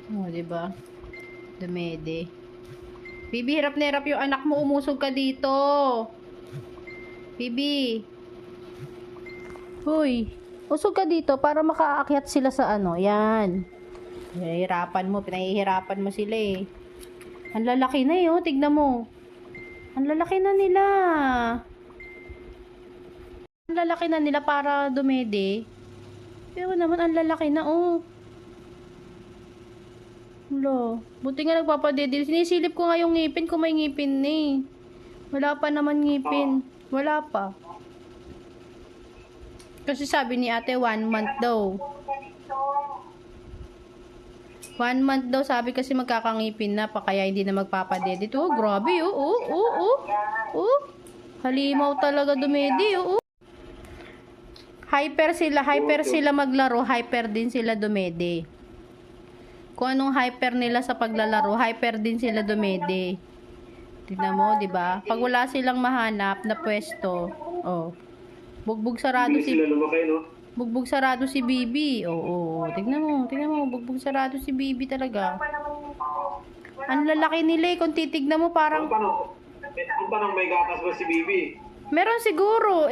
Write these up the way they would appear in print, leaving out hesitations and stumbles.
Oh, di ba? Dumede. Bibi, hirap na hirap yung anak mo. Umusog ka dito. Bibi. Hoy. Usog ka dito para makaakyat sila sa ano. Yan. Pinahihirapan mo sila eh. Ang lalaki na eh, oh. Tignan mo. Ang lalaki na nila. Ang lalaki na nila para dumede. Pero naman, ang lalaki na, oh. Wala. Buti nga nagpapadede. Sinisilip ko nga yung ngipin kung may ngipin na eh. Wala pa naman ngipin. Wala pa. Kasi sabi ni ate, 1 month daw. 1 month daw sabi kasi magkakangipin na pa kaya hindi na magpapadede. Oh, grabe oh. Oh. Halimaw talaga dumedi oh. Hyper sila maglaro, hyper din sila dumede. Kung anong hyper nila sa paglalaro, hyper din sila dumede. Tignan mo, 'di ba? Pag wala silang mahanap na pwesto, oh. Bugbog sarado si Bugbog sarado si Bibi. Oo. Tignan mo, bugbog sarado si Bibi talaga. Ang lalaki nila eh. Kung titignan mo parang... Paano may gatas ba si Bibi? Meron siguro.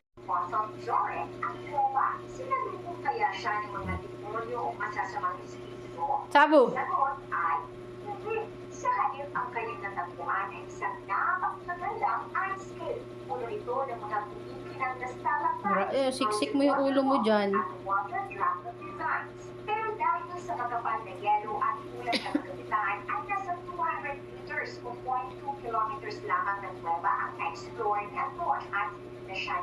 Kaya siya ng mga demonyo o masasamang espiritu. Sabo. Sagot ay hindi. Sa halip ang kanyang natagpuan ay isang napakagandang ice skate. Ulo ito ng mga pinikinang nastalagmite. Siksik mo yung ulo mo dyan. At water droplet designs. Pero dahil sa magkapal na yelo at ulan na kagamitan ay nasa 200 meters o 0.2 kilometers lamang ng nueva ang na-explore at doon at na siya